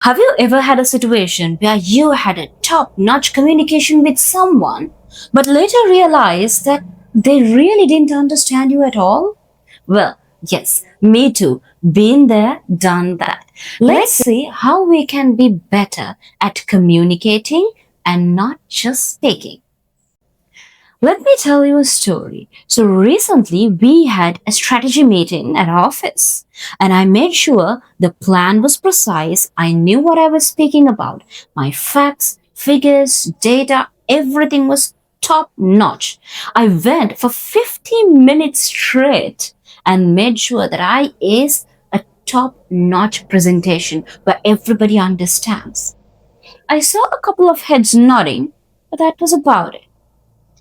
Have you ever had a situation where you had a top notch communication with someone, but later realized that they really didn't understand you at all? Well, yes, me too. Been there, done that. Let's see how we can be better at communicating and not just speaking. Let me tell you a story. So recently we had a strategy meeting at our office and I made sure the plan was precise. I knew what I was speaking about. My facts, figures, data, everything was top notch. I went for 15 minutes straight and made sure that I is a top notch presentation where everybody understands. I saw a couple of heads nodding, but that was about it.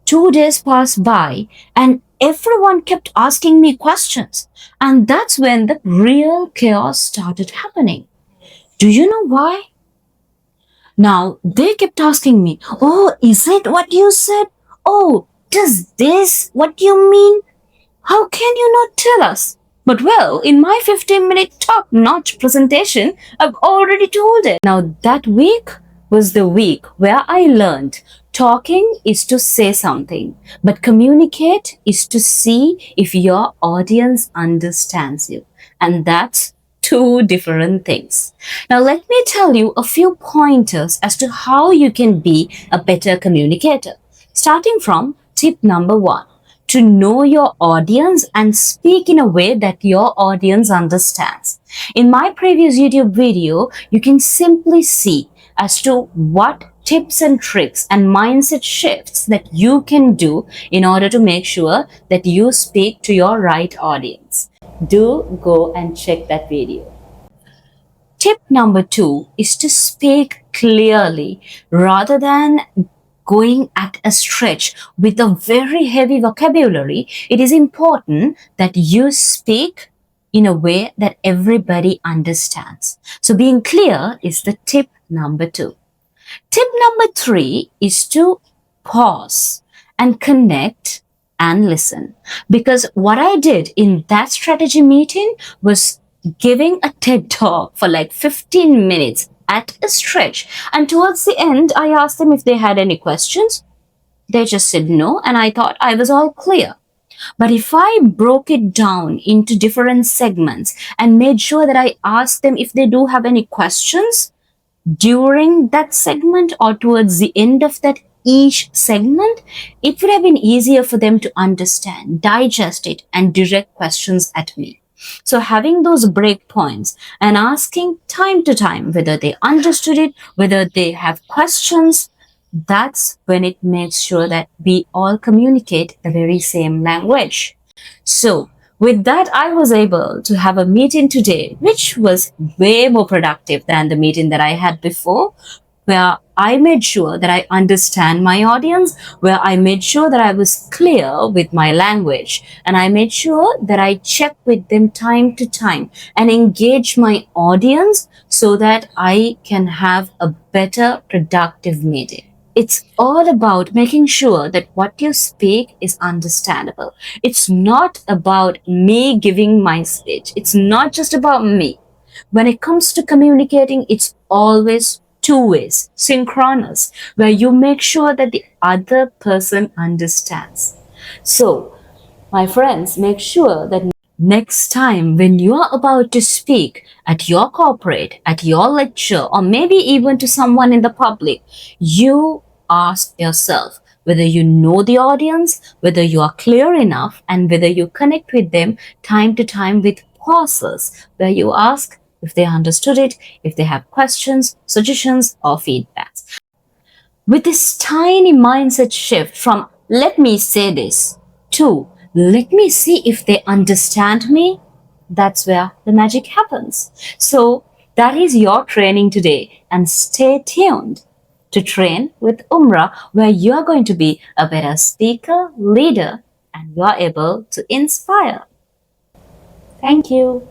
2 days passed by and everyone kept asking me questions. And that's when the real chaos started happening. Do you know why? Now they kept asking me, "Oh, is it what you said? Oh, does this what you mean? How can you not tell us?" But well, in my 15-minute top notch presentation, I've already told it. Now, that week was the week where I learned talking is to say something, but communicate is to see if your audience understands you. And that's two different things. Now, let me tell you a few pointers as to how you can be a better communicator. Starting from tip number one, to know your audience and speak in a way that your audience understands. In my previous YouTube video, you can simply see as to what tips and tricks and mindset shifts that you can do in order to make sure that you speak to your right audience. Do go and check that video. Tip number two is to speak clearly rather than going at a stretch with a very heavy vocabulary. It is important that you speak in a way that everybody understands. So being clear is the tip number two. Tip number three is to pause and connect and listen. Because what I did in that strategy meeting was giving a TED talk for like 15 minutes at a stretch. And towards the end, I asked them if they had any questions. They just said no, and I thought I was all clear. But if I broke it down into different segments and made sure that I asked them if they do have any questions during that segment or towards the end of that each segment, it would have been easier for them to understand, digest it, and direct questions at me. So having those breakpoints and asking time to time whether they understood it, whether they have questions, that's when it makes sure that we all communicate the very same language. So with that, I was able to have a meeting today, which was way more productive than the meeting that I had before, where I made sure that I understand my audience, where I made sure that I was clear with my language, and I made sure that I check with them time to time and engage my audience so that I can have a better productive meeting. It's all about making sure that what you speak is understandable. It's not about me giving my speech. It's not just about me. When it comes to communicating, it's always two ways, synchronous, where you make sure that the other person understands. So, my friends, make sure that next time when you are about to speak at your corporate, at your lecture, or maybe even to someone in the public, you ask yourself whether you know the audience, whether you are clear enough, and whether you connect with them time to time with pauses where you ask if they understood it, if they have questions, suggestions, or feedbacks. With this tiny mindset shift from "let me say this" to "let me see if they understand me," that's where the magic happens. So that is your training today, and stay tuned to Train with Umrah, where you are going to be a better speaker, leader, and you are able to inspire. Thank you.